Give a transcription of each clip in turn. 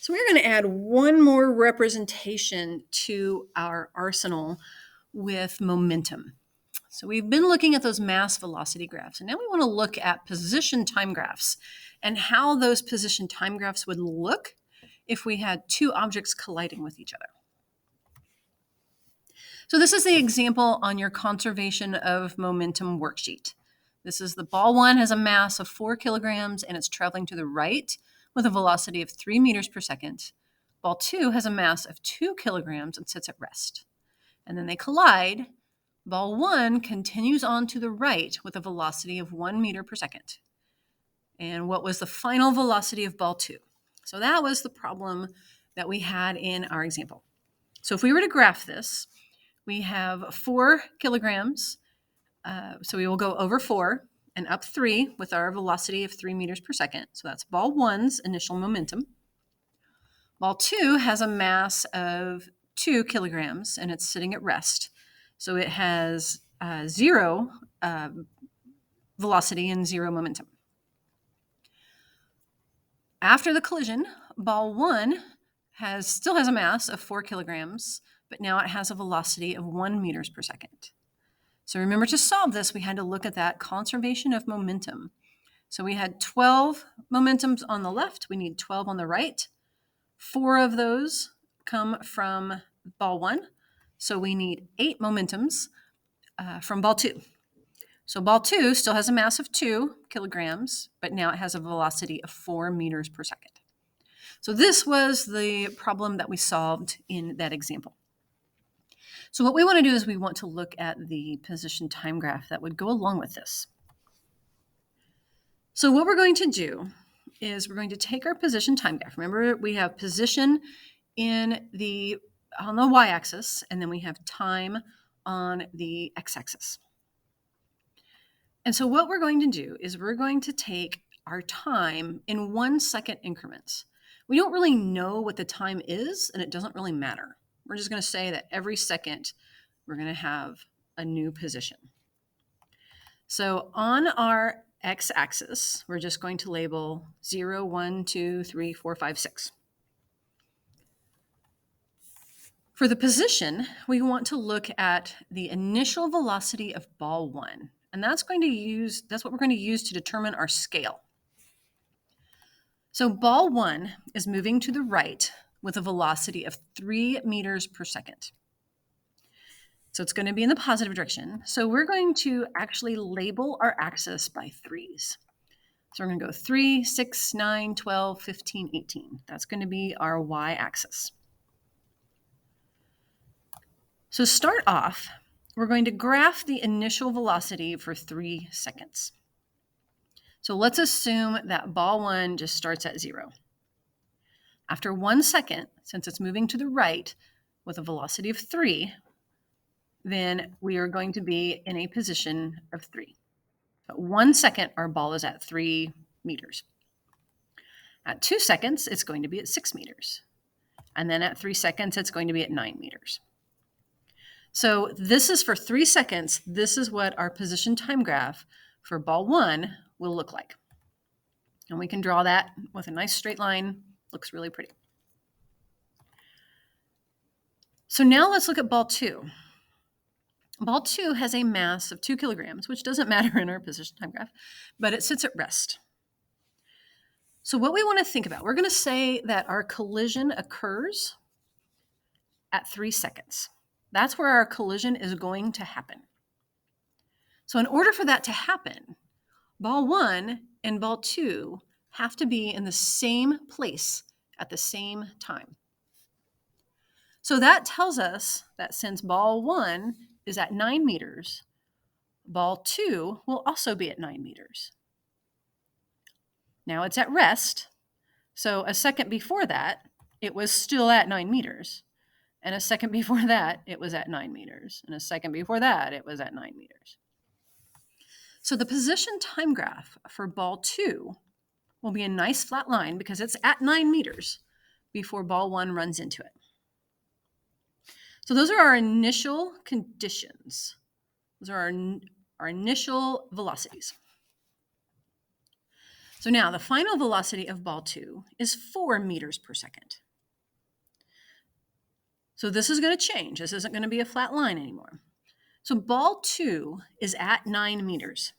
So we're going to add one more representation to our arsenal with momentum. So we've been looking at those mass velocity graphs, and now we want to look at position time graphs and how those position time graphs would look if we had two objects colliding with each other. So this is the example on your conservation of momentum worksheet. This is the ball one has a mass of 4 kilograms and it's traveling to the right with a velocity of 3 meters per second. Ball two has a mass of 2 kilograms and sits at rest. And then they collide. Ball one continues on to the right with a velocity of 1 meter per second. And what was the final velocity of ball two? So that was the problem that we had in our example. So if we were to graph this, we have 4 kilograms. So we will go over 4 and up 3 with our velocity of 3 meters per second. So that's ball one's initial momentum. Ball two has a mass of 2 kilograms and it's sitting at rest. So it has 0 velocity and 0 momentum. After the collision, ball one still has a mass of 4 kilograms, but now it has a velocity of 1 meters per second. So remember, to solve this, we had to look at that conservation of momentum. So we had 12 momentums on the left. We need 12 on the right. 4 of those come from ball one. So we need 8 momentums from ball two. So ball two still has a mass of 2 kilograms, but now it has a velocity of 4 meters per second. So this was the problem that we solved in that example. So what we want to do is we want to look at the position time graph that would go along with this. So what we're going to do is we're going to take our position time graph. Remember, we have position on the y-axis, and then we have time on the x-axis. And so what we're going to do is we're going to take our time in 1 second increments. We don't really know what the time is, and it doesn't really matter. We're just going to say that every second we're going to have a new position. So on our x-axis, we're just going to label 0, 1, 2, 3, 4, 5, 6. For the position, we want to look at the initial velocity of ball one, and that's what we're going to use to determine our scale. So ball one is moving to the right with a velocity of 3 meters per second. So it's going to be in the positive direction. So we're going to actually label our axis by 3s. So we're going to go 3, 6, 9, 12, 15, 18. That's going to be our y-axis. So start off, we're going to graph the initial velocity for 3 seconds. So let's assume that ball one just starts at 0. After 1 second, since it's moving to the right with a velocity of 3, then we are going to be in a position of 3. At 1 second, our ball is at 3 meters. At 2 seconds, it's going to be at 6 meters. And then at 3 seconds, it's going to be at 9 meters. So this is for 3 seconds. This is what our position time graph for ball one will look like. And we can draw that with a nice straight line. Looks really pretty. So now let's look at ball two. Ball two has a mass of 2 kilograms, which doesn't matter in our position time graph, but it sits at rest. So what we want to think about, we're going to say that our collision occurs at 3 seconds. That's where our collision is going to happen. So in order for that to happen, ball one and ball two have to be in the same place at the same time. So that tells us that since ball one is at 9 meters, ball two will also be at 9 meters. Now it's at rest. So a second before that, it was still at 9 meters. And a second before that, it was at 9 meters. And a second before that, it was at 9 meters. So the position time graph for ball two will be a nice flat line because it's at 9 meters before ball one runs into it. So those are our initial conditions. Those are our initial velocities. So now the final velocity of ball 2 is 4 meters per second. So this is going to change. This isn't going to be a flat line anymore. So ball 2 is at 9 meters.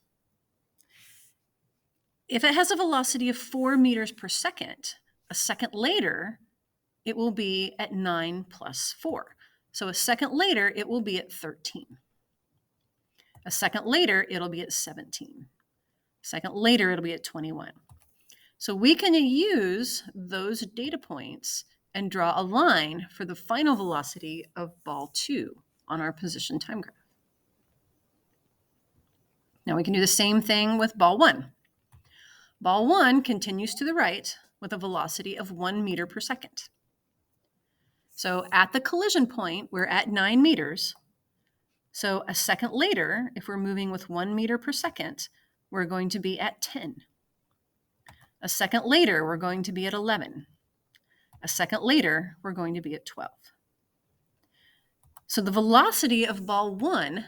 If it has a velocity of 4 meters per second, a second later, it will be at 9 plus 4. So a second later, it will be at 13. A second later, it'll be at 17. A second later, it'll be at 21. So we can use those data points and draw a line for the final velocity of ball 2 on our position time graph. Now we can do the same thing with ball 1. Ball 1 continues to the right with a velocity of 1 meter per second. So at the collision point, we're at 9 meters. So a second later, if we're moving with 1 meter per second, we're going to be at 10. A second later, we're going to be at 11. A second later, we're going to be at 12. So the velocity of ball 1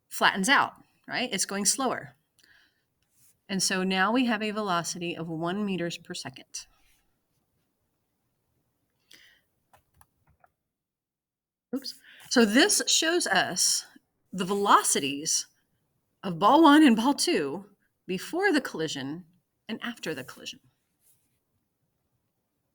flattens out, right? It's going slower. And so now we have a velocity of 1 meters per second. Oops. So this shows us the velocities of ball 1 and ball 2 before the collision and after the collision.